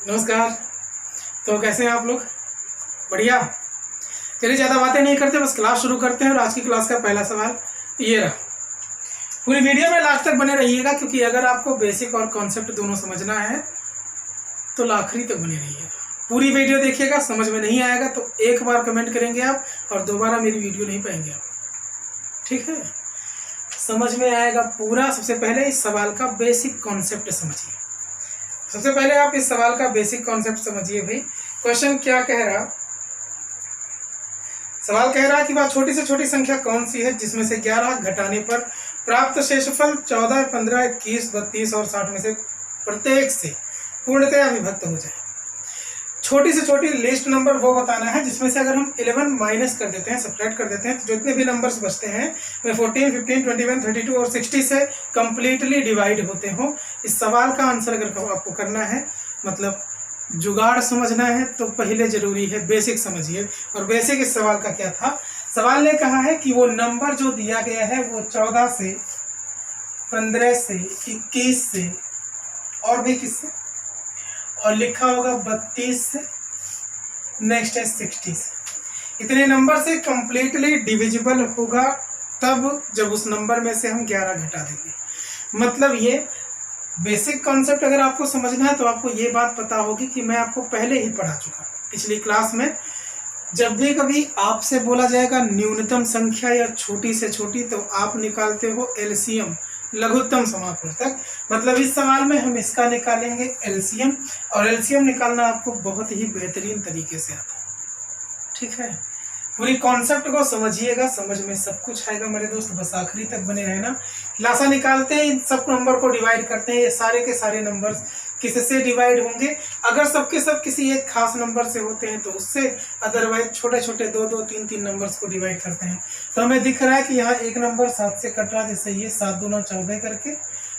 नमस्कार। तो कैसे हैं आप लोग? बढ़िया। चलिए ज़्यादा बातें नहीं करते, बस क्लास शुरू करते हैं। और आज की क्लास का पहला सवाल ये रहा। पूरी वीडियो में लास्ट तक बने रहिएगा, क्योंकि अगर आपको बेसिक और कॉन्सेप्ट दोनों समझना है तो आखिरी तक बने रहिएगा। पूरी वीडियो देखिएगा, समझ में नहीं आएगा तो एक बार कमेंट करेंगे आप और दोबारा मेरी वीडियो नहीं पाएंगे आप। ठीक है? समझ में आएगा पूरा। सबसे पहले इस सवाल का बेसिक कॉन्सेप्ट समझिए। सबसे पहले आप इस सवाल का बेसिक कॉन्सेप्ट समझिए भाई। क्वेश्चन क्या कह रहा? सवाल कह रहा है कि वह छोटी से छोटी संख्या कौन सी है जिसमें से 11 घटाने पर प्राप्त शेषफल 14, 15, 21, 32 और 60 में से प्रत्येक से पूर्णतया विभक्त हो जाए। छोटी से छोटी लिस्ट नंबर वो बताना है जिसमें से अगर हम 11 माइनस कर देते हैं, सब्ट्रैक्ट कर देते हैं, तो जितने भी नंबर्स बचते हैं वे 14, 15, 21, 32 और 60 से कंप्लीटली डिवाइड होते हो। इस सवाल का आंसर अगर आपको करना है, मतलब जुगाड़ समझना है, तो पहले जरूरी है बेसिक समझिए। और बेसिक इस सवाल का क्या था? सवाल ने कहा है कि वो नंबर जो दिया गया है वो 14 से, 15 से, 21 से और भी किससे, और लिखा होगा 32 से, नेक्स्ट है 60 से। इतने नंबर से कंप्लीटली डिविजिबल होगा तब जब उस नंबर में से हम 11 घटा देंगे। मतलब ये बेसिक कॉन्सेप्ट अगर आपको समझना है तो आपको ये बात पता होगी कि मैं आपको पहले ही पढ़ा चुका पिछली क्लास में। जब भी कभी आपसे बोला जाएगा न्यूनतम संख्या या छोटी से छोटी, तो आप निकालते हो एलसीएम, लघुत्तम समापवर्तक। मतलब इस सवाल में हम इसका निकालेंगे एलसीएम, और एलसीएम निकालना आपको बहुत ही बेहतरीन तरीके से आता है। ठीक है? पूरी कॉन्सेप्ट को समझिएगा, समझ में सब कुछ आएगा मेरे दोस्त। बस आखिरी तक बने रहना। लासा निकालते हैं, इन सब नंबर को डिवाइड करते हैं। ये सारे के सारे नंबर्स किससे डिवाइड होंगे? अगर सबके सब किसी एक खास नंबर से होते हैं तो उससे, अदरवाइज छोटे छोटे 2-2, 3-3 नंबर्स को डिवाइड करते हैं। तो हमें दिख रहा है कि यहाँ एक नंबर 7 से कट रहा है, जैसे ये 7 दूना 14 करके।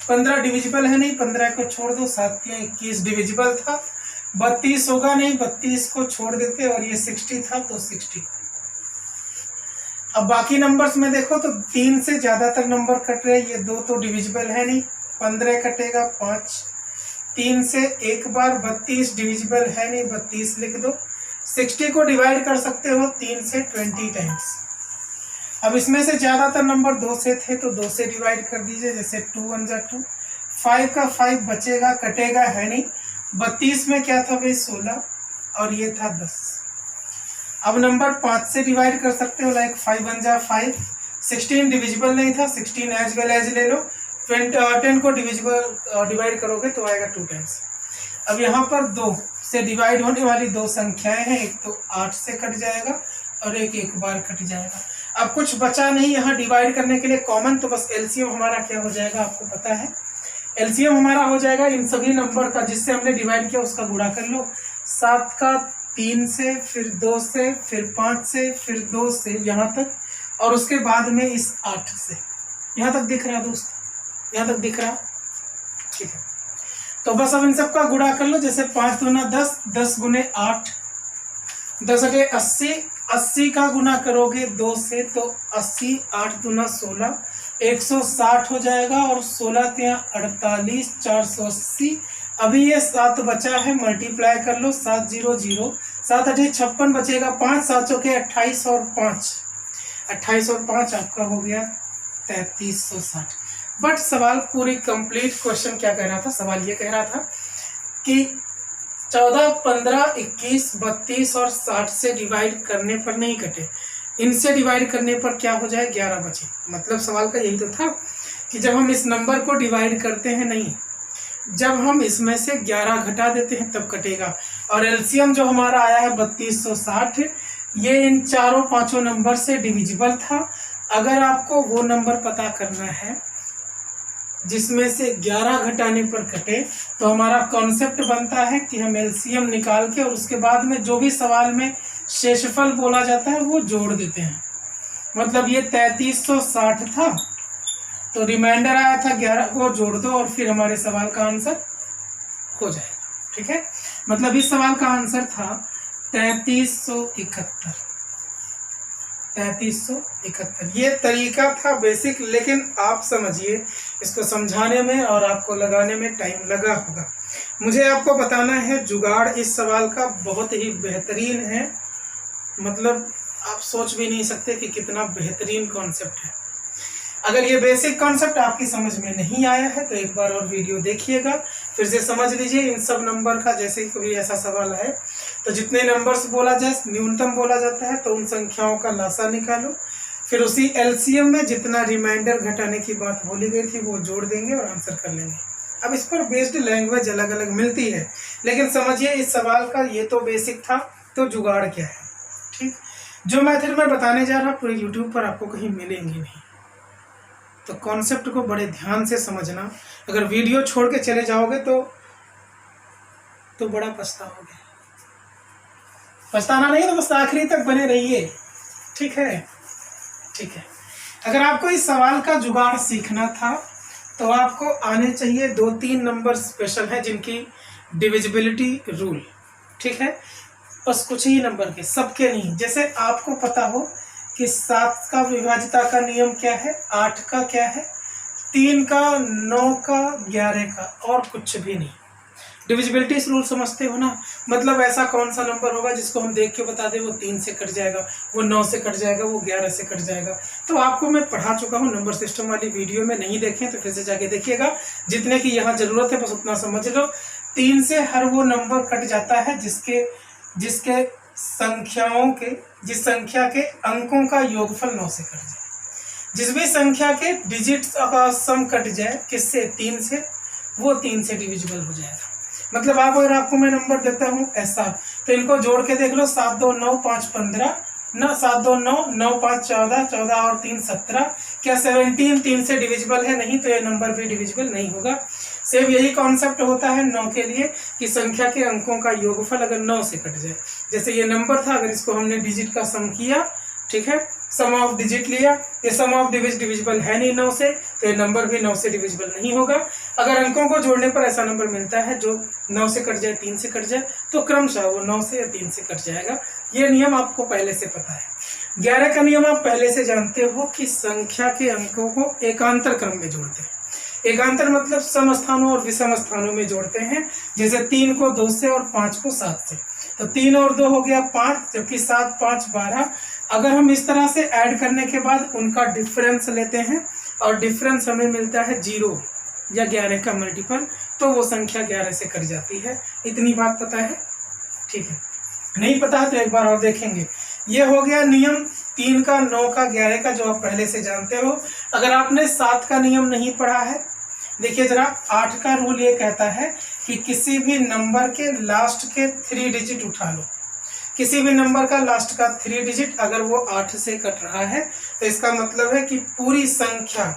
15 डिविजिबल है नहीं, 15 को छोड़ दो। 7 के 21 डिविजिबल था। 32 होगा नहीं, 32 को छोड़ देते, और ये 60 था तो 60। अब बाकी नंबर्स में देखो तो 3 से ज्यादातर नंबर कट रहे हैं। ये 2 तो डिविजिबल है नहीं, 15 कटेगा 5। 3 से एक बार, 32 डिविजिबल है नहीं, 32 लिख दो। 60 को डिवाइड कर सकते हो 3 से 20 टाइम्स। अब इसमें से ज्यादातर नंबर 2 से थे तो 2 से डिवाइड कर दीजिए, जैसे 2 1 जा 2। 5 का 5 बचेगा, कटेगा है नहीं। 32 में क्या था भाई? 16, और ये था 10। अब नंबर 5 से डिवाइड कर सकते हो, लाइक 5 1 जा 5। 16 डिविजिबल नहीं था, 16 एज वेल एज ले लो। 10 को डिवाइड करोगे तो आएगा 2 टाइम्स। अब यहाँ पर 2 से डिवाइड होने वाली 2 संख्याएं हैं। एक तो 8 से कट जाएगा और एक बार कट जाएगा। अब कुछ बचा नहीं यहाँ डिवाइड करने के लिए कॉमन, तो बस एलसीएम हमारा क्या हो जाएगा आपको पता है। एलसीएम हमारा हो जाएगा इन सभी नंबर का जिससे हमने डिवाइड किया उसका गुणा कर लो। 7 का 3 से, फिर 2 से, फिर 5 से, फिर 2 से, यहाँ तक, और उसके बाद में इस 8 से। यहाँ तक दिख रहा दोस्त? यहाँ तक दिख रहा? ठीक है। तो बस अब इन सब का गुणा कर लो। जैसे 5 दूना 10, 10 गुने 8, 10 अटे 80। 80 का गुना करोगे 2 से तो 80, 8 दूना 16, 160 हो जाएगा। और 16 त्या 48, 480। अभी ये 7 बचा है, मल्टीप्लाई कर लो। 7 0 0, 7 अटे 56 बचेगा। 5 7 चौके 28 और 5, 28 और 5 आपका हो गया 3360। बट सवाल पूरी कंप्लीट क्वेश्चन क्या कह रहा था? सवाल ये कह रहा था कि 14, 15, 21, 32 और 60 से डिवाइड करने पर नहीं कटे, इनसे डिवाइड करने पर क्या हो जाए? 11 बचे। मतलब सवाल का यही तो था कि जब हम इस नंबर को डिवाइड करते हैं, नहीं, जब हम इसमें से 11 घटा देते हैं तब कटेगा। और एलसीएम जो हमारा आया है 3260, ये इन चारों पांचों नंबर से डिविजिबल था। अगर आपको वो नंबर पता करना है जिसमें से 11 घटाने पर कटे, तो हमारा कॉन्सेप्ट बनता है कि हम एलसीएम निकाल के और उसके बाद में जो भी सवाल में शेषफल बोला जाता है वो जोड़ देते हैं। मतलब ये 3360 था तो रिमाइंडर आया था 11 को जोड़ दो और फिर हमारे सवाल का आंसर हो जाएगा। ठीक है? मतलब इस सवाल का आंसर था 3371। 3371 ये तरीका था बेसिक, लेकिन आप समझिए इसको समझाने में और आपको लगाने में टाइम लगा होगा। मुझे आपको बताना है जुगाड़ इस सवाल का बहुत ही बेहतरीन है, मतलब आप सोच भी नहीं सकते कि कितना बेहतरीन कॉन्सेप्ट है। अगर ये बेसिक कॉन्सेप्ट आपकी समझ में नहीं आया है तो एक बार और वीडियो देखिएगा, फिर से समझ लीजिए इन सब नंबर का। जैसे कभी ऐसा सवाल है तो जितने नंबर्स बोला जाए, न्यूनतम बोला जाता है, तो उन संख्याओं का लासा निकालो, फिर उसी एलसीएम में जितना रिमाइंडर घटाने की बात बोली गई थी वो जोड़ देंगे और आंसर कर लेंगे। अब इस पर बेस्ड लैंग्वेज अलग अलग मिलती है, लेकिन समझिए इस सवाल का ये तो बेसिक था, तो जुगाड़ क्या है। ठीक, जो मेथड मैं बताने जा रहा पूरे यूट्यूब पर आपको कहीं मिलेंगे नहीं, तो कॉन्सेप्ट को बड़े ध्यान से समझना। अगर वीडियो छोड़ के चले जाओगे तो बड़ा पछताओगे। पछताना नहीं तो बस आखिरी तक बने रहिए, ठीक है। ठीक है, अगर आपको इस सवाल का जुगाड़ सीखना था तो आपको आने चाहिए 2-3 नंबर स्पेशल है जिनकी डिविजिबिलिटी रूल, ठीक है। बस कुछ ही नंबर के, सबके नहीं। जैसे आपको पता हो कि 7 का विभाज्यता का नियम क्या है, 8 का क्या है, 3 का, 9 का, 11 का, और कुछ भी नहीं। डिविजिबिलिटी रूल समझते हो ना, मतलब ऐसा कौन सा नंबर होगा जिसको हम देख के बता दें वो 3 से कट जाएगा, वो 9 से कट जाएगा, वो 11 से कट जाएगा। तो आपको मैं पढ़ा चुका हूँ नंबर सिस्टम वाली वीडियो में, नहीं देखें तो फिर से जाके देखिएगा। जितने की यहाँ जरूरत है बस उतना समझ लो। 3 से हर वो नंबर कट जाता है जिसके संख्याओं के, जिस संख्या के अंकों का योगफल 9 से कट जाए। जिस भी संख्या के डिजिट्स का सम कट जाए किससे, 3 से, वो 3 से डिविजिबल हो जाएगा। मतलब अगर आपको मैं नंबर देता हूँ ऐसा, तो इनको जोड़ के देख लो, 7 2 9 5 15, 7 2 9 9 5 14, 14 और 3 17। क्या 17 3 से डिविजिबल है? नहीं, तो ये नंबर भी डिविजिबल नहीं होगा। सेम यही कॉन्सेप्ट होता है 9 के लिए कि संख्या के अंकों का योगफल अगर 9 से कट जाए। जैसे ये नंबर था, अगर इसको हमने डिजिट का सम किया, ठीक है, सम ऑफ डिजिट लिया, ये सम ऑफ डिविजिबल है नहीं 9 से, तो ये नंबर भी 9 से डिविजिबल नहीं होगा। अगर अंकों को जोड़ने पर ऐसा नंबर मिलता है जो 9 से कट जाए, 3 से कट जाए, तो क्रमशः वो 9 से या 3 से कट जाएगा। ये नियम आपको पहले से पता है। 11 का नियम आप पहले से जानते हो कि संख्या के अंकों को एकांतर क्रम में जोड़ते हैं। एकांतर मतलब सम स्थानों और विषम स्थानों में जोड़ते हैं। जैसे 3 को 2 से और 5 को 7 से, तो 3 और 2 हो गया 5, जबकि 7 5 12। अगर हम इस तरह से ऐड करने के बाद उनका डिफरेंस लेते हैं और डिफरेंस हमें मिलता है 0 या 11 का मल्टीपल, तो वो संख्या 11 से कट जाती है। इतनी बात पता है? ठीक है, नहीं पता है तो एक बार और देखेंगे। ये हो गया नियम 3 का, 9 का, 11 का, जो आप पहले से जानते हो। अगर आपने 7 का नियम नहीं पढ़ा है, देखिए जरा, 8 का रूल ये कहता है कि किसी भी नंबर के लास्ट के 3 डिजिट उठा लो। किसी भी नंबर का लास्ट का 3 डिजिट अगर वो 8 से कट रहा है तो इसका मतलब है कि पूरी संख्या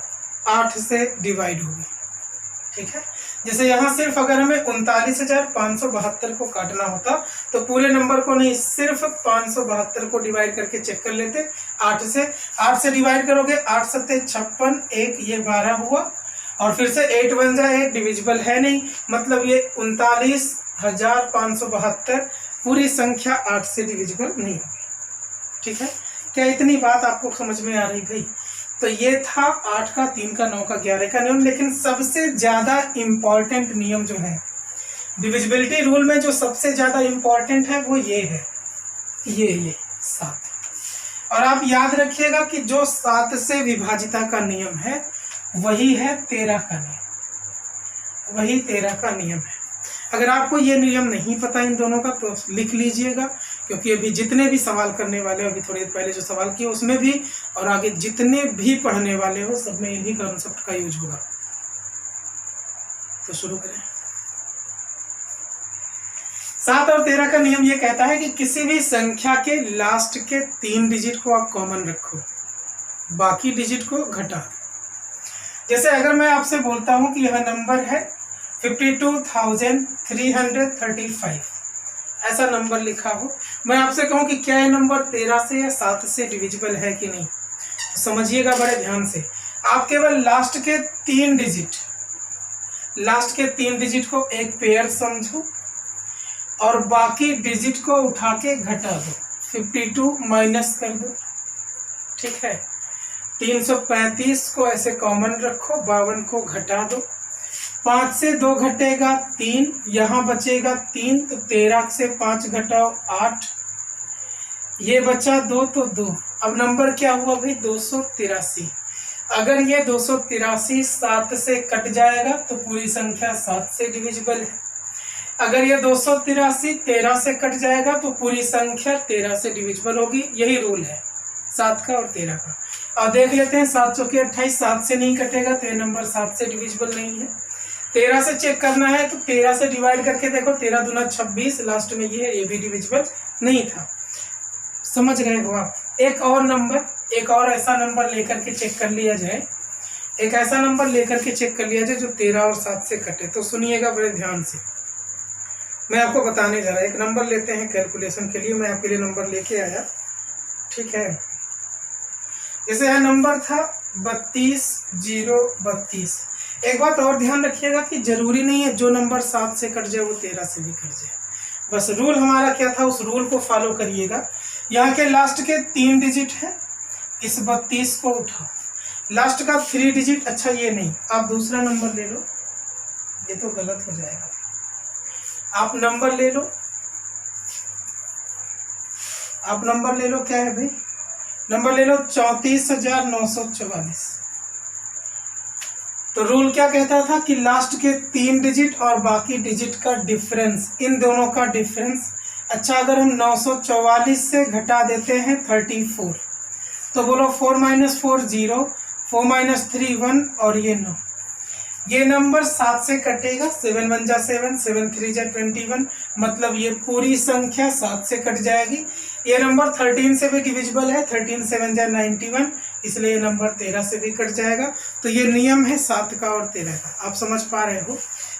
8 से डिवाइड होगी, ठीक है। जैसे यहाँ सिर्फ अगर हमें 39,572 को काटना होता तो पूरे नंबर को नहीं, सिर्फ 572 को डिवाइड करके चेक कर लेते। 8 से डिवाइड करोगे, 8 7 56, 1 ये 12 हुआ, और फिर से 8 बन जाए, 1 डिविजिबल है नहीं, मतलब ये 39,572 पूरी संख्या 8 से डिविजिबल नहीं होगी, ठीक है। क्या इतनी बात आपको समझ में आ रही भाई? तो ये था 8 का, 3 का, 9 का, 11 का नियम। लेकिन सबसे ज्यादा इंपॉर्टेंट नियम जो है डिविजिबिलिटी रूल में, जो सबसे ज्यादा इंपॉर्टेंट है वो ये है, ये 7। और आप याद रखिएगा कि जो 7 से विभाजिता का नियम है वही है 13 का नियम, वही 13 का नियम है। अगर आपको ये नियम नहीं पता इन दोनों का तो लिख लीजिएगा, क्योंकि अभी जितने भी सवाल करने वाले हो, अभी थोड़ी देर पहले जो सवाल किए उसमें भी, और आगे जितने भी पढ़ने वाले हो, सब में इन्हीं कॉन्सेप्ट का यूज होगा। तो शुरू करें। 7 और 13 का नियम ये कहता है कि किसी भी संख्या के लास्ट के 3 डिजिट को आप कॉमन रखो, बाकी डिजिट को घटा। जैसे अगर मैं आपसे बोलता हूं कि यह नंबर है 52,335, ऐसा नंबर लिखा हो, मैं आपसे कहूं कि क्या यह नंबर 13 से या 7 से डिविजिबल है कि नहीं, तो समझिएगा बड़े ध्यान से। आप केवल लास्ट के 3 डिजिट को एक पेयर समझो और बाकी डिजिट को उठा के घटा दो, 52 माइनस कर दो, ठीक है। 335 को ऐसे कॉमन रखो, 52 को घटा दो, 5 से 2 घटेगा 3, यहाँ बचेगा 3, तो 13 से 5 घटाओ 8, ये बचा 2 तो 2। अब नंबर क्या हुआ भाई 283। अगर ये 283 7 से कट जाएगा तो पूरी संख्या 7 से डिविजिबल है। अगर ये 283 13 से कट जाएगा तो पूरी संख्या 13 से डिविजिबल होगी। यही रूल है 7 का और 13 का। और देख लेते हैं 7 चौके 28, 7 से नहीं कटेगा तो ये नंबर 7 से डिविजिबल नहीं है। 13 से चेक करना है तो 13 से डिवाइड करके देखो, 13 दूना 26, लास्ट में ये भी डिविजिबल नहीं था। समझ रहे हो आप। एक और ऐसा नंबर लेकर के चेक कर लिया जाए, एक ऐसा नंबर लेकर के चेक कर लिया जाए जो 13 और 7 से कटे। तो सुनिएगा बड़े ध्यान से, मैं आपको बताने जा रहा हूँ। एक नंबर लेते हैं कैलकुलेशन के लिए, मैं आपके लिए नंबर लेके आया, ठीक है। जैसे यह नंबर था 32,032। एक बात और ध्यान रखिएगा कि जरूरी नहीं है जो नंबर 7 से कट जाए वो 13 से भी कट जाए। बस रूल हमारा क्या था, उस रूल को फॉलो करिएगा। यहाँ के लास्ट के 3 डिजिट है, इस 32 को उठाओ। लास्ट का 3 डिजिट, अच्छा ये नहीं, आप दूसरा नंबर ले लो, ये तो गलत हो जाएगा। आप नंबर ले लो, क्या है भाई, नंबर ले लो 34,944। तो रूल क्या कहता था कि लास्ट के 3 डिजिट और बाकी डिजिट का डिफरेंस, इन दोनों का डिफरेंस। अच्छा, अगर हम 944 से घटा देते हैं 34, तो बोलो 4 - 4 0, 4 - 3 1 और ये 9। ये नंबर 7 से कटेगा, 7 1 जा 7, 7 3 जा 21, मतलब ये पूरी संख्या 7 से कट जाएगी। ये नंबर 13 से भी डिविजिबल है, 13 7 जा 91, इसलिए ये नंबर 13 से भी कट जाएगा। तो ये नियम है 7 का और 13 का। आप समझ पा रहे हो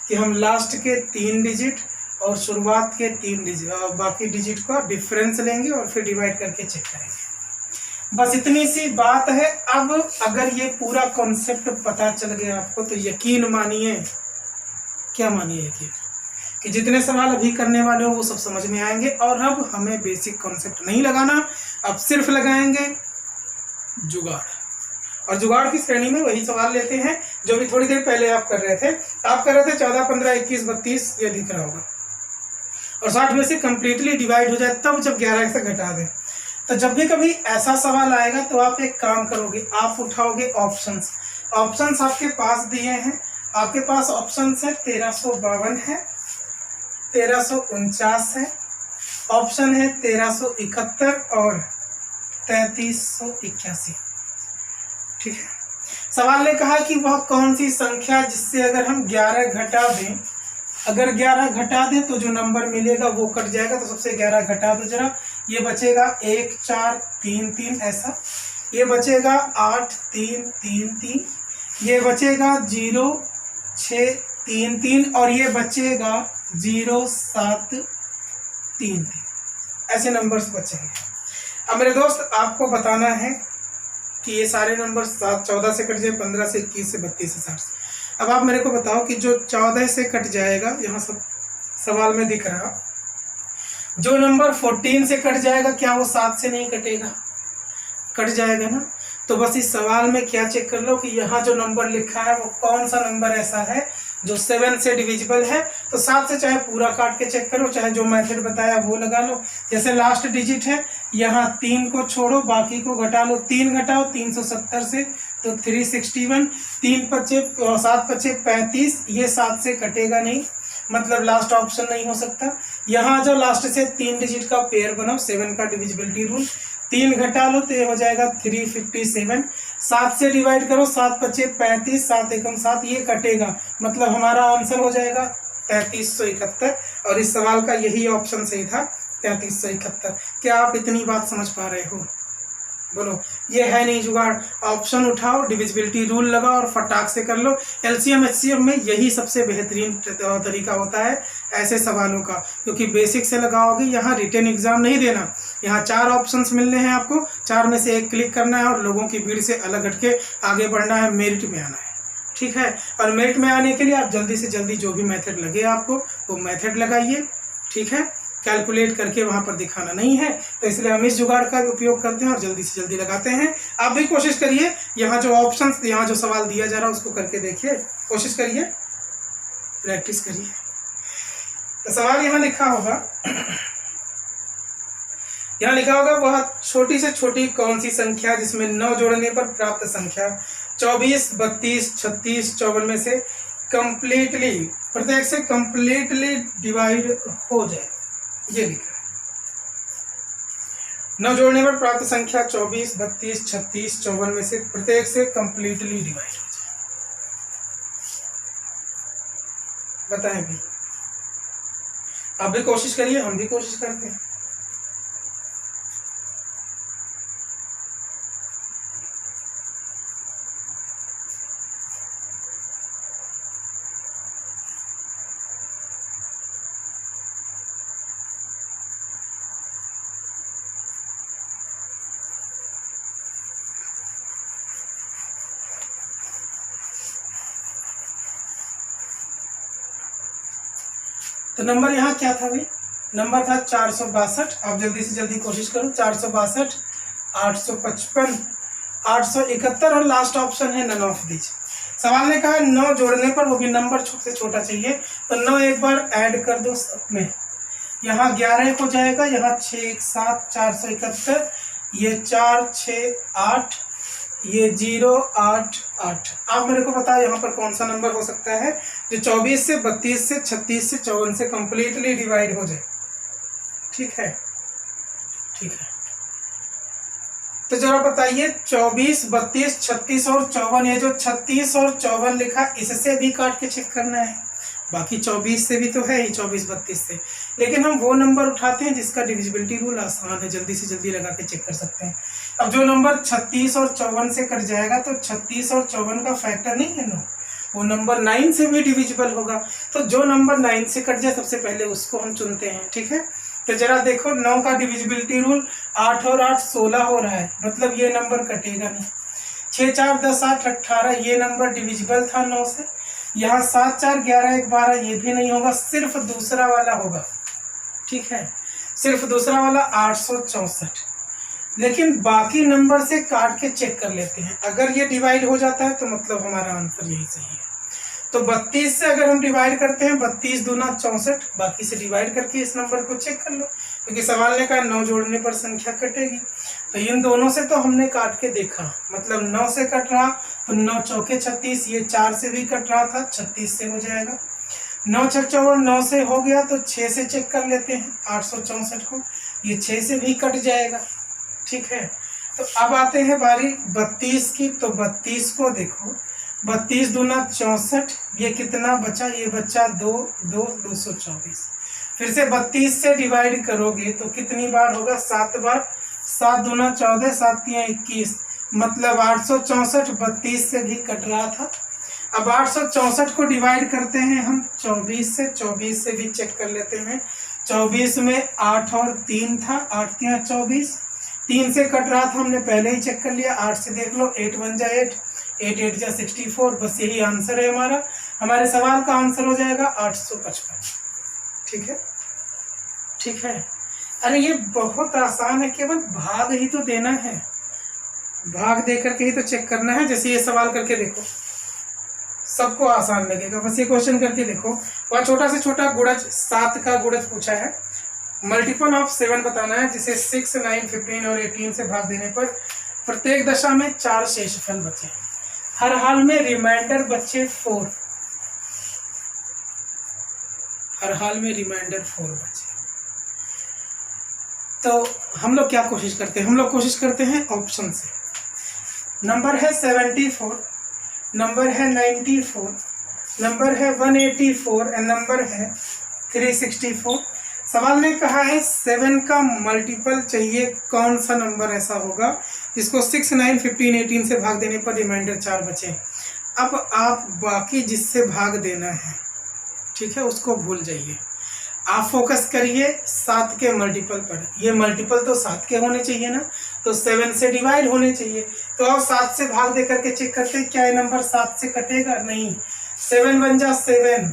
कि हम लास्ट के 3 डिजिट और शुरुआत के 3 डिजिट और बाकी डिजिट का डिफरेंस लेंगे और फिर डिवाइड करके चेक करेंगे। बस इतनी सी बात है। अब अगर ये पूरा कॉन्सेप्ट पता चल गया आपको तो यकीन मानिए, क्या मानिए, यकीन कि जितने सवाल अभी करने वाले हो वो सब समझ में आएंगे। और अब हमें बेसिक कॉन्सेप्ट नहीं लगाना, अब सिर्फ लगाएंगे जुगाड़। और जुगाड़ की श्रेणी में वही सवाल लेते हैं जो भी थोड़ी देर पहले आप कर रहे थे। आप कर रहे थे 14 15 21 32, ये दिख रहा होगा, और 60 में से कंप्लीटली डिवाइड हो जाए तब जब 11 से घटा दें। तो जब भी कभी ऐसा सवाल आएगा तो आप एक काम करोगे, आप उठाओगे ऑप्शंस। ऑप्शंस आपके पास दिए हैं, आपके पास ऑप्शंस है 1352 है, 1349 है, ऑप्शन है 1371 और 3381। ठीक है। सवाल ने कहा कि वह कौन सी संख्या जिससे अगर हम 11 घटा दें, अगर 11 घटा दें तो जो नंबर मिलेगा वो कट जाएगा। तो सबसे 11 घटा दो जरा, ये बचेगा 1 4 3 3 ऐसा, ये बचेगा 8 3 3 3, ये बचेगा 0 6 3 3 और ये बचेगा 0 7 3 3। ऐसे नंबर्स बचेंगे। अब मेरे दोस्त आपको बताना है कि ये सारे नंबर 7 14 से कट जाए, 15 से 21 से 32 से 60 से। अब आप मेरे को बताओ कि जो 14 से कट जाएगा, यहाँ सब सवाल में दिख रहा, जो नंबर 14 से कट जाएगा क्या वो 7 से नहीं कटेगा? कट जाएगा ना। तो बस इस सवाल में क्या चेक कर लो कि यहाँ जो नंबर लिखा है वो कौन सा नंबर ऐसा है जो 7 से डिविजिबल है। तो 7 से चाहे पूरा काट के चेक करो, चाहे जो मेथड बताया वो लगा लो। जैसे लास्ट डिजिट है, यहाँ 3 को छोड़ो, बाकी को घटा लो। 3 घटाओ 370 से तो 361, 3 पचे 7 पचे 35, ये 7 से कटेगा नहीं, मतलब लास्ट ऑप्शन नहीं हो सकता। यहाँ जो लास्ट से 3 डिजिट का पेयर बनाओ, 7 का डिविजिबिलिटी रूल, 3 घटा लो तो ये हो जाएगा 357। 7 से डिवाइड करो, 7 पचे 35, 7 एकम 7, ये कटेगा, मतलब हमारा आंसर हो जाएगा 3371। और इस सवाल का यही ऑप्शन सही था, 3371। क्या आप इतनी बात समझ पा रहे हो? बोलो, ये है नहीं जुगाड़। ऑप्शन उठाओ, डिविजिबिलिटी रूल लगाओ और फटाक से कर लो। एलसीएम एचसीएम में यही सबसे बेहतरीन तरीका होता है ऐसे सवालों का, क्योंकि बेसिक से लगाओगे। यहाँ रिटन एग्जाम नहीं देना, यहाँ 4 ऑप्शंस मिलने हैं आपको, 4 में से 1 क्लिक करना है और लोगों की भीड़ से अलग हटके आगे बढ़ना है, मेरिट में आना है। ठीक है। और मेरिट में आने के लिए आप जल्दी से जल्दी जो भी मेथड लगे आपको वो मेथड लगाइए। ठीक है। कैलकुलेट करके वहां पर दिखाना नहीं है, तो इसलिए हम इस जुगाड़ का भी उपयोग करते हैं और जल्दी से जल्दी लगाते हैं। आप भी कोशिश करिए, यहाँ जो ऑप्शंस, यहाँ जो सवाल दिया जा रहा है उसको करके देखिए, कोशिश करिए। प्रैक्टिस करिए। तो सवाल यहाँ लिखा होगा, यहाँ लिखा होगा वह छोटी से छोटी कौन सी संख्या जिसमें 9 जोड़ने पर प्राप्त संख्या 24, 32, 36, 54 में से कंप्लीटली, प्रत्येक से कंप्लीटली डिवाइड हो जाए। ये लिखा है 9 जोड़ने पर प्राप्त संख्या 24, 32, 36, 54 में से प्रत्येक से कंप्लीटली डिवाइड हो जाए। बताएं भाई, आप भी कोशिश करिए, हम भी कोशिश करते हैं। तो नंबर यहाँ क्या था भाई, नंबर था 462। आप जल्दी से जल्दी कोशिश करो। 462, 855, 871 और लास्ट ऑप्शन है नन ऑफ दीज। सवाल ने कहा 9 जोड़ने पर, वो भी नंबर से छोटा चाहिए, तो 9 एक बार ऐड कर दो सब में। यहाँ 11 हो जाएगा, यहाँ 6 1 7, 471, ये 4 6 8, ये 0 8 8। आप मेरे को बताओ यहाँ पर कौन सा नंबर हो सकता है जो 24 से 32 से 36 से 54 से कंप्लीटली डिवाइड हो जाए। ठीक है, ठीक है। तो जरा बताइए 24, 32, 36 और 54, ये जो 36 और 54 लिखा इससे भी काट के चेक करना है। बाकी 24 से भी तो है ही, 24 32 से, लेकिन हम वो नंबर उठाते हैं जिसका डिविजिबिलिटी रूल आसान है, जल्दी से जल्दी लगा के चेक कर सकते हैं। अब जो नंबर 36 और 54 से कट जाएगा तो 36 और 54 का फैक्टर नहीं है 9, वो नंबर 9 से भी डिविजिबल होगा। तो जो नंबर 9 से कट जाए सबसे पहले उसको हम चुनते हैं। ठीक है, तो जरा देखो 9 का डिविजिबिलिटी रूल 8 और 8 16 हो रहा है, मतलब ये नंबर कटेगा नहीं। 6 4 10 8 18, ये नंबर डिविजिबल था 9 से। यहाँ 7 4 11 1 12, ये भी नहीं होगा, सिर्फ दूसरा वाला होगा। ठीक है, सिर्फ दूसरा वाला 864। लेकिन बाकी नंबर से काट के चेक कर लेते हैं, अगर ये डिवाइड हो जाता है तो मतलब हमारा आंसर यही सही है। तो 32 से अगर हम डिवाइड करते हैं, 32 दूना 64, बाकी से डिवाइड करके इस नंबर को चेक कर लो, क्योंकि सवाल ने कहा 9 जोड़ने पर संख्या कटेगी। तो इन दोनों से तो हमने काट के देखा, मतलब 9 से कट रहा तो 9 चौके 36, ये 4 से भी कट रहा था 36 से हो जाएगा। 9 6 54, 9 से हो गया तो 6 से चेक कर लेते हैं 864 को, ये 6 से भी कट जाएगा। ठीक है, तो अब आते हैं बारी 32 की। तो 32 को देखो, 32 दूना 64, ये कितना बचा, ये बचा 2 2 224। फिर से 32 से डिवाइड करोगे तो कितनी बार होगा, 7 बार। 7 दूना 14, 7 3 21, मतलब 864 32 से भी कट रहा था। अब 864 को डिवाइड करते हैं हम 24 से, 24 से भी चेक कर लेते हैं। 24 में 8 और 3 था, 8 3 24, 3 से कट रहा था, हमने पहले ही चेक कर लिया। 8 से देख लो, 8 1 जा 8, 8 8 जा 64, बस यही आंसर है हमारा। हमारे सवाल का आंसर हो जाएगा 855। ठीक है, ठीक है। अरे ये बहुत आसान है, केवल भाग ही तो देना है, भाग दे करके ही तो चेक करना है। जैसे ये सवाल करके देखो, सबको आसान लगेगा, बस ये क्वेश्चन करके देखो। वह छोटा से छोटा गुणज 7 का गुणज पूछा है, मल्टीपल ऑफ 7 बताना है, जिसे 6 9 15 और 18 से भाग देने पर प्रत्येक दशा में 4 शेषफल बचे, हर हाल में रिमाइंडर बचे 4, हर हाल में रिमाइंडर 4 बचे। तो हम लोग क्या कोशिश करते हैं, हम लोग कोशिश करते हैं ऑप्शन से। नंबर है 74, नंबर है 94, नंबर है 184 एंड नंबर है 364। सवाल ने कहा है 7 का मल्टीपल चाहिए, कौन सा नंबर ऐसा होगा जिसको 6 9 15 18 से भाग देने पर रिमाइंडर 4 बचे। अब आप बाकी जिससे भाग देना है, ठीक है, उसको भूल जाइए, आप फोकस करिए 7 के मल्टीपल पर। ये मल्टीपल तो 7 के होने चाहिए ना, तो 7 से डिवाइड होने चाहिए। तो अब 7 से भाग दे करके चेक करते हैं क्या ये नंबर 7 से कटेगा, नहीं। 7 1 जा 7,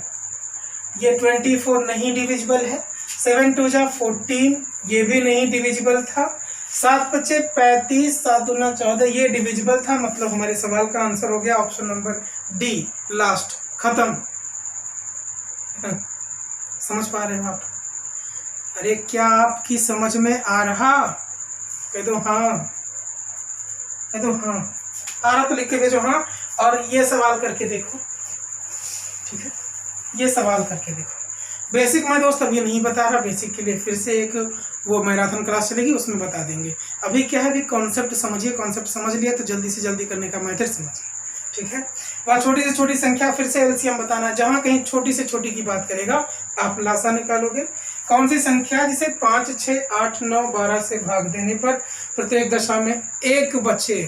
ये 24 नहीं डिविजिबल है। 7 2 जा 14, ये भी नहीं डिविजिबल था। 7 बचे 35, 7 दूना 14, ये डिविजिबल था। मतलब हमारे सवाल का आंसर हो गया ऑप्शन नंबर डी, लास्ट, खत्म। समझ पा रहे हो आप? अरे क्या आपकी समझ में आ रहा? कह दो हाँ, कह दो हाँ। आ रहा तो लिख के भेजो हाँ। और ये सवाल करके देखो, ठीक है, ये सवाल करके देखो। बेसिक मैं दोस्त अभी नहीं बता रहा, बेसिक के लिए फिर से एक वो मैराथन क्लास चलेगी, उसमें बता देंगे। अभी क्या है, अभी कॉन्सेप्ट समझिए, कॉन्सेप्ट समझ लिया तो जल्दी से जल्दी करने का मेथड समझिए, ठीक है। वह छोटी से छोटी संख्या, फिर से एलसीएम बताना, जहां कहीं छोटी से छोटी की बात करेगा आप लासा निकालोगे। कौन सी संख्या जिसे 5, 6, 8, 9, 12 से भाग देने पर प्रत्येक दशा में एक बचे।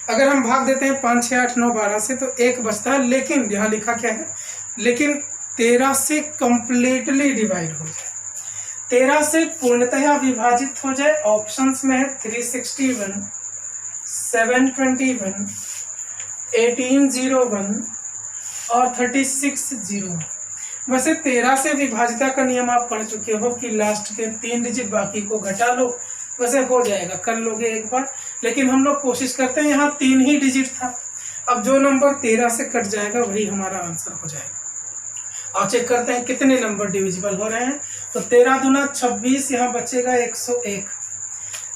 अगर हम भाग देते हैं 5, 6, 8, 9, 12 से तो एक बचता है, लेकिन यहाँ लिखा क्या है, लेकिन 13 से कंप्लीटली डिवाइड हो जाए, 13 से पूर्णतः विभाजित हो जाए। ऑप्शंस में है 361, 721, 1801 और 3601। वैसे 13 से विभाजिता का नियम आप पढ़ चुके हो कि लास्ट के 3 डिजिट बाकी को घटा लो, वैसे हो जाएगा, कर लोगे एक बार। लेकिन हम लोग कोशिश करते हैं, यहाँ 3 ही डिजिट था, अब जो नंबर 13 से कट जाएगा वही हमारा आंसर हो जाएगा। और चेक करते हैं कितने नंबर डिविजिबल हो रहे हैं। तो 13 दूना 26, यहाँ बचेगा 101,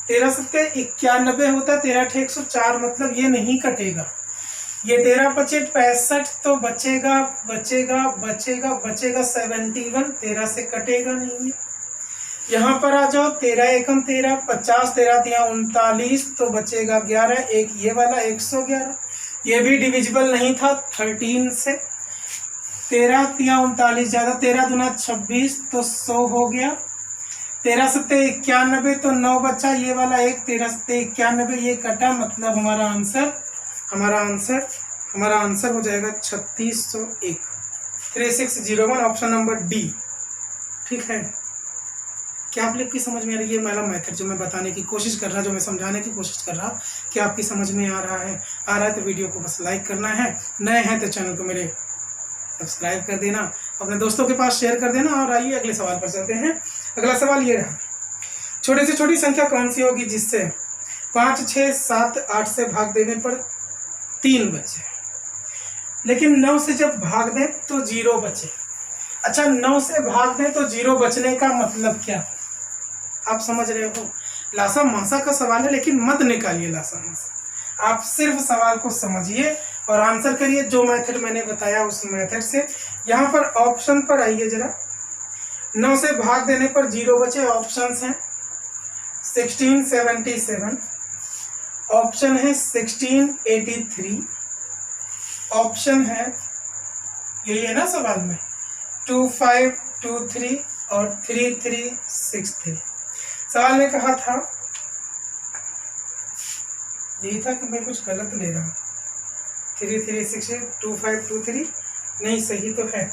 13 सत्ते 91 होता है, 13 अठे 104, मतलब ये नहीं कटेगा। ये 13 पचे 65, तो बचेगा बचेगा बचेगा बचेगा 71, 13 से कटेगा नहीं है। यहाँ पर आ जाओ, 13 एकम 13, 50, 13 तिया 39, तो बचेगा 11, एक ये वाला 111, ये भी डिविजिबल नहीं था 13 से। 13 तिया 39 ज्यादा, 13 दूना 26, तो 100 हो गया। 13 सत्ते 91, तो 9 बचा, ये वाला एक, 13 सत्ते 91, ये कटा, मतलब हमारा आंसर हो जाएगा 3601, 3601, ऑप्शन नंबर डी, ठीक है। क्या आप लोग की समझ में आ रही है? मेरा मेथड जो मैं बताने की कोशिश कर रहा, जो मैं समझाने की कोशिश कर रहा, क्या आपकी समझ में आ रहा है? आ रहा है तो वीडियो को बस लाइक करना है, नए हैं तो चैनल को मेरे सब्सक्राइब कर देना, अपने दोस्तों के पास शेयर कर देना। और आइए अगले सवाल पर चलते हैं। अगला सवाल ये रहा, छोटी से छोटी संख्या कौन सी होगी जिससे 5, 6, 7, 8 से भाग देने पर 3 बचे, लेकिन 9 से जब भाग दें तो 0 बचे। अच्छा, 9 से भाग दें तो 0 बचने का मतलब क्या? आप समझ रहे हो? लासा मासा का सवाल है, लेकिन मत निकालिए लासा मासा, आप सिर्फ सवाल को समझिए और आंसर करिए जो मेथड मैंने बताया उस मेथड से। यहाँ पर ऑप्शन पर आइए जरा, 9 से भाग देने पर 0 बचे। ऑप्शंस हैं 1677, ऑप्शन है 1683, ऑप्शन है यही है ना सवाल में 2523 और 3363। सवाल में कहा था, यही था कि मैं कुछ गलत ले रहा हूँ, 3363, 2523 नहीं, सही तो है।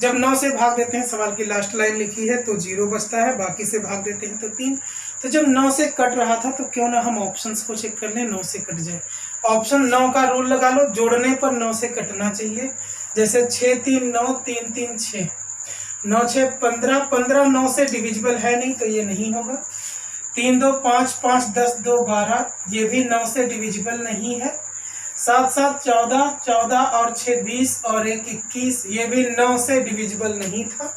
जब 9 से भाग देते हैं, सवाल की लास्ट लाइन लिखी है, तो 0 बचता है, बाकी से भाग देते हैं तो 3। तो जब 9 से कट रहा था तो क्यों ना हम ऑप्शंस को चेक कर लें, 9 से कट जाए। ऑप्शन 9 का रूल लगा लो, जोड़ने पर 9 से कटना चाहिए। जैसे 6 3 9, 3 3 6, 9 6 15, 15 9 से डिविजिबल है नहीं तो ये नहीं होगा। 3 2 5, 5 10 2 12, ये भी 9 से डिविजिबल नहीं है। 7 7 14, 14 और 6 20 और 1 21, ये भी 9 से डिविजिबल नहीं था।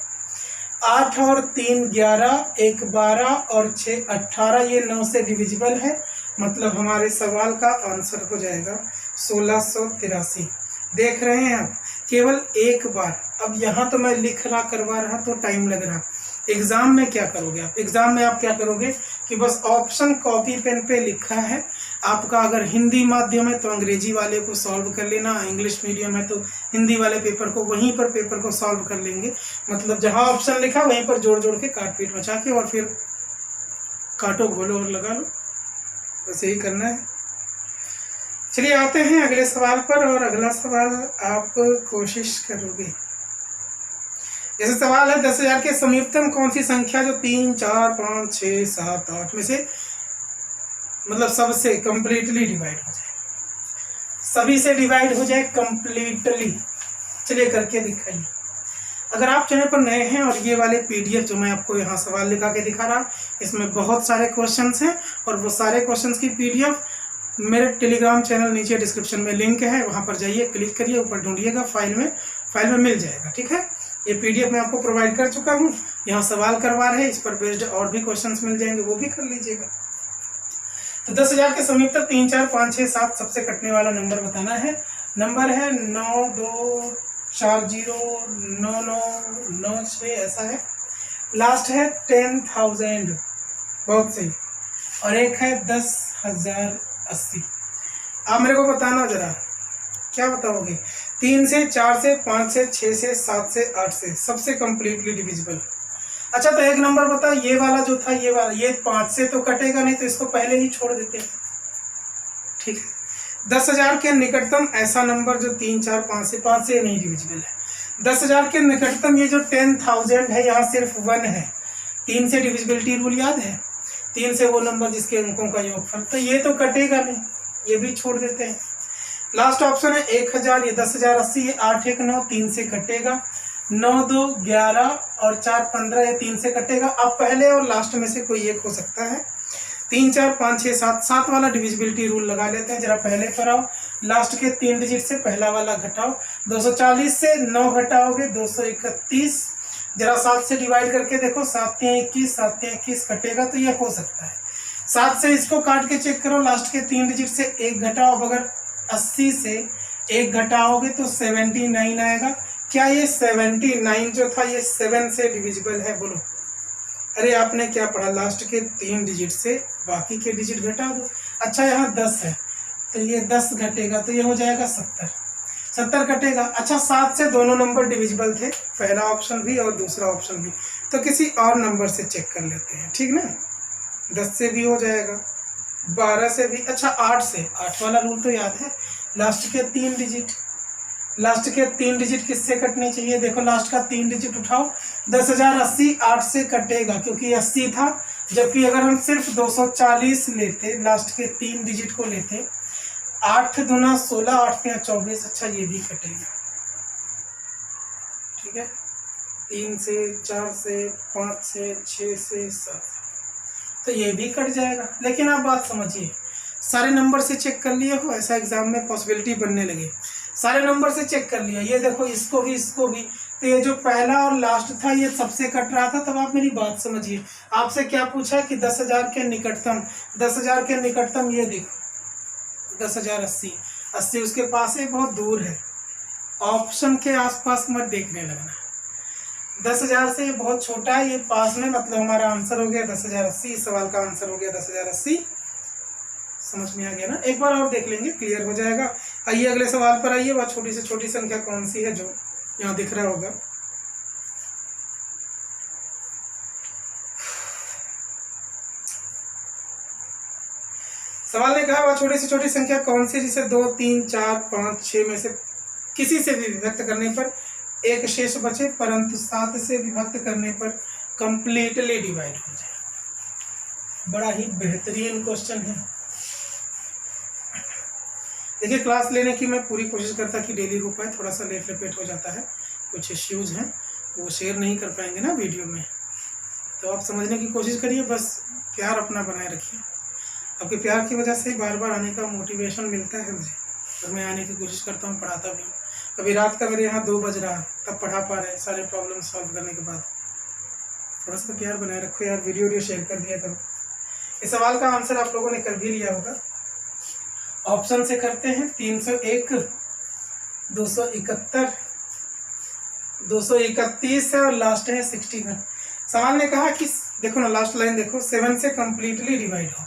8 और 3 11, 1 12 और 6 18, ये 9 से डिविजिबल है, मतलब हमारे सवाल का आंसर हो जाएगा 1683। देख रहे हैं आप, केवल एक बार। अब यहाँ तो मैं लिख रहा करवा रहा तो टाइम लग रहा, एग्जाम में क्या करोगे आप? एग्जाम में आप क्या करोगे कि बस ऑप्शन कॉपी पेन पे लिखा है, आपका अगर हिंदी माध्यम है तो अंग्रेजी वाले को सॉल्व कर लेना, इंग्लिश मीडियम है तो हिंदी वाले पेपर को वहीं पर पेपर को सॉल्व कर लेंगे। मतलब जहां ऑप्शन लिखा वहीं पर जोड़ जोड़ के काट पीट मचा के और फिर काटो घोलो और लगा लो, बस यही करना है। चलिए आते हैं अगले सवाल पर, और अगला सवाल आप कोशिश करोगे। जैसे सवाल है 10,000 के समीपतम कौन सी संख्या जो 3 4 5 6 7 8 में से मतलब सबसे कंप्लीटली डिवाइड हो जाए, सभी से डिवाइड हो जाए कंप्लीटली। चलिए करके दिखाइए। अगर आप चैनल पर नए हैं और ये वाले पीडीएफ जो मैं आपको यहाँ सवाल लिखा के दिखा रहा, इसमें बहुत सारे क्वेश्चंस हैं और वो सारे क्वेश्चंस की पीडीएफ मेरे टेलीग्राम चैनल नीचे डिस्क्रिप्शन में लिंक है, वहाँ पर जाइए, क्लिक करिए, ऊपर ढूंढिएगा, फाइल में मिल जाएगा, ठीक है। ये PDF मैं आपको प्रोवाइड कर चुका हूँ, यहाँ सवाल करवा रहे हैं, इस पर बेस्ड और भी क्वेश्चंस मिल जाएंगे, वो भी कर लीजिएगा। तो 10,000 के समीप तक 3, 4, 5, 6, 7 सबसे कटने वाला नंबर बताना है। नंबर है 9, 2, 4, 0, 9, 9, 9, 6 ऐसा है। लास्ट है 10,000, बहुत सही। और एक है 10,080। आप मेरे को बताना जरा, क्या बताओगे? 3 से, 4 से, 5 से, 6 से, 7 से, 8 से सबसे कंप्लीटली डिविजिबल। अच्छा तो एक नंबर बता, ये वाला जो था, ये वाला, ये 5 से तो कटेगा नहीं, तो इसको पहले ही छोड़ देते हैं, ठीक है। 10,000 के निकटतम ऐसा नंबर जो 3, 4, 5 से नहीं डिविजिबल है। 10,000 के निकटतम ये जो 10,000 है, यहाँ सिर्फ 1 है। 3 से डिविजिबिलिटी रूल याद है, 3 से वो नंबर जिसके अंकों का योगफल, तो ये तो कटेगा नहीं, ये भी छोड़ देते हैं। लास्ट ऑप्शन है 1,000, ये 10,080, ये 8, 1, 9, 3 से कटेगा। 9, 2, 11 और 4, 15, ये 3 से कटेगा। अब पहले और लास्ट में से कोई एक हो सकता है। 3, 4, 5, 6, 7, 7 वाला डिविजिबिलिटी रूल लगा लेते हैं। जरा पहले पर आओ, लास्ट के 3 डिजिट से पहला वाला घटाओ। 240 से 9 घटाओगे 231। जरा 7 से डिवाइड करके देखो, 7 3 21, 7 3 21 कटेगा, तो ये हो सकता है। 7 से इसको काट के चेक करो, लास्ट के 3 डिजिट से 1 घटाओ। अगर 80 से 1 घटाओगे तो 79 आएगा। क्या ये 79 जो था ये 7 से डिविजिबल है? बोलो। अरे आपने क्या पढ़ा, लास्ट के 3 डिजिट से बाकी के डिजिट घटा दो। अच्छा यहाँ 10 है, तो ये 10 घटेगा, तो ये हो जाएगा 70। 70 कटेगा। अच्छा 7 से दोनों नंबर डिविजिबल थे, पहला ऑप्शन भी और दूसरा ऑप्शन भी, तो किसी और नंबर से चेक कर लेते हैं, ठीक ना। 10 से भी हो जाएगा, 12 से भी। अच्छा 8 से, 8 वाला रूल तो याद है, लास्ट के 3 डिजिट, लास्ट के 3 डिजिट किससे कटने चाहिए? देखो लास्ट का 3 डिजिट उठाओ, 10,080 8 से कटेगा, क्योंकि 80 था। जबकि अगर हम सिर्फ 240 लेते, लास्ट के 3 डिजिट को लेते, 8 दूना 16, 8 तिया 24। अच्छा ये भी कटेगा, ठीक है। 3 से, 4 से, 5 से, 6 से, 7, तो ये भी कट जाएगा। लेकिन आप बात समझिए, सारे नंबर से चेक कर लिए हो, ऐसा एग्जाम में पॉसिबिलिटी बनने लगे, सारे नंबर से चेक कर लिया, ये देखो इसको भी, इसको भी, तो ये जो पहला और लास्ट था ये सबसे कट रहा था। तब आप मेरी बात समझिए, आपसे क्या पूछा कि 10,000 के निकटतम, 10,000 के निकटतम ये देखो 10,080, 80 उसके पास है, बहुत दूर है, ऑप्शन के आसपास मत देखने लगना। 10,000 से ये बहुत छोटा है, ये पास में, मतलब हमारा आंसर हो गया 10,080। इस सवाल का आंसर हो गया 10,080। समझ में आ गया ना? एक बार और देख लेंगे, क्लियर हो जाएगा। आइए अगले सवाल पर आइए। वह छोटी से छोटी संख्या कौन सी है जो यहाँ दिख रहा होगा? सवाल ने कहा वह छोटी से छोटी संख्या कौन सी जिसे 2, 3, 4, 5, 6 में से किसी से भी विभक्त करने पर एक शेष बचे, परंतु 7 से विभक्त करने पर कंप्लीटली डिवाइड हो जाए। बड़ा ही बेहतरीन क्वेश्चन है। देखिए क्लास लेने की मैं पूरी कोशिश करता कि डेली हो पाए, थोड़ा सा लेट लपेट हो जाता है, कुछ इश्यूज हैं वो शेयर नहीं कर पाएंगे ना वीडियो में, तो आप समझने की कोशिश करिए, बस प्यार अपना बनाए रखिए। आपके प्यार की वजह से ही बार बार आने का मोटिवेशन मिलता है मुझे, और मैं आने की कोशिश करता हूँ, पढ़ाता भी हूँ। अभी रात का मेरे यहाँ 2 बज रहा, तब पढ़ा पा रहे हैं सारे प्रॉब्लम सॉल्व करने के बाद। थोड़ा सा प्यार बनाए रखो यार, वीडियो शेयर कर दिया करो। इस सवाल का आंसर आप लोगों ने कर भी लिया होगा, ऑप्शन से करते हैं। 301, 271, 231 है और लास्ट है 61। सवाल ने कहा कि देखो ना, लास्ट लाइन देखो, 7 से कंप्लीटली डिवाइड हो।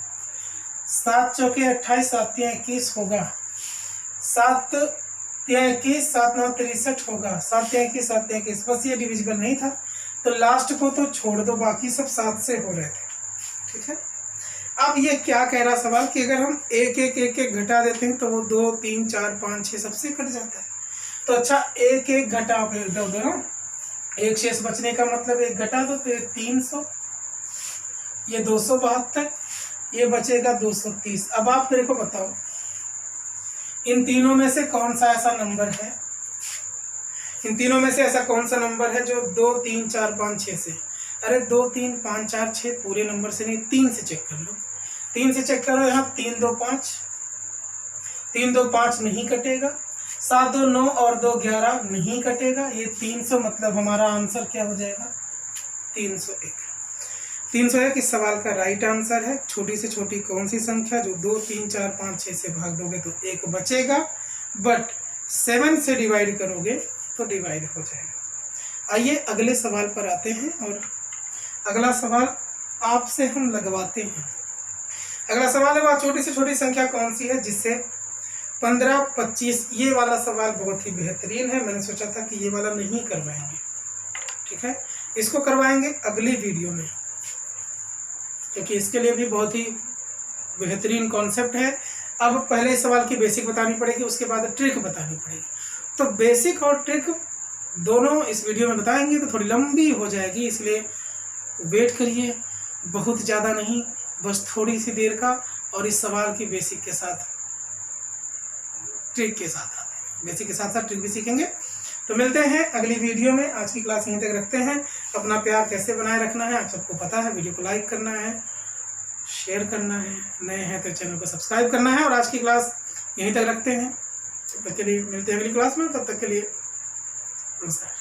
7 चौके 28, 7 तिया 21 होगा, 7 तिया 21, 7 9 63 होगा, 7 तिया 21, 7 तिया 21। बस ये डिविजिबल नहीं था, तो लास्ट को तो छोड़ दो, बाकी सब 7 से हो रहे थे, ठीक है। अब ये क्या कह रहा सवाल कि अगर हम एक एक एक एक घटा देते हैं तो वो 2, 3, 4, 5, 6 सबसे कट जाता है। तो अच्छा एक एक घटा दो ना, एक शेष बचने का मतलब एक घटा दो, तो ये 300, ये 272, ये बचेगा 230। अब आप मेरे को बताओ इन तीनों में से कौन सा ऐसा नंबर है, इन तीनों में से ऐसा कौन सा नंबर है जो 2, 3, 4, 5, 6 से, अरे 2, 3, 5, 4, 6 पूरे नंबर से नहीं, 3 से चेक कर लो, 3 से चेक करो। यहाँ 3, 2, 5, 3, 2, 5 नहीं कटेगा, 7 2 9 और 2 11 नहीं कटेगा। ये 300 मतलब हमारा आंसर क्या हो जाएगा 301। 301 इस सवाल का राइट आंसर है। छोटी से छोटी कौन सी संख्या जो 2 3 4 5 6 से भाग दोगे तो 1 बचेगा, बट 7 से डिवाइड करोगे तो डिवाइड हो जाएगा। आइए अगले सवाल पर आते हैं और अगला सवाल आपसे हम लगवाते हैं। अगला सवाल है वह छोटी से छोटी संख्या कौन सी है जिससे 15 25। ये वाला सवाल बहुत ही बेहतरीन है। मैंने सोचा था कि ये वाला नहीं करवाएंगे, ठीक है, इसको करवाएंगे अगली वीडियो में, क्योंकि इसके लिए भी बहुत ही बेहतरीन कॉन्सेप्ट है। अब पहले इस सवाल की बेसिक बतानी पड़ेगी, उसके बाद ट्रिक बतानी पड़ेगी। तो बेसिक और ट्रिक दोनों इस वीडियो में बताएंगे तो थोड़ी लंबी हो जाएगी, इसलिए वेट करिए, बहुत ज़्यादा नहीं, बस थोड़ी सी देर का। और इस सवाल की बेसिक के साथ ट्रिक के साथ आते हैं, बेसिक के साथ साथ ट्रिक भी सीखेंगे। तो मिलते हैं अगली वीडियो में। आज की क्लास यहीं तक रखते हैं। अपना प्यार कैसे बनाए रखना है आप सबको पता है। वीडियो को लाइक करना है, शेयर करना है, नए हैं तो चैनल को सब्सक्राइब करना है। और आज की क्लास यहीं तक रखते हैं। तब तक के लिए मिलते हैं अगली क्लास में। तब तक के लिए नमस्कार।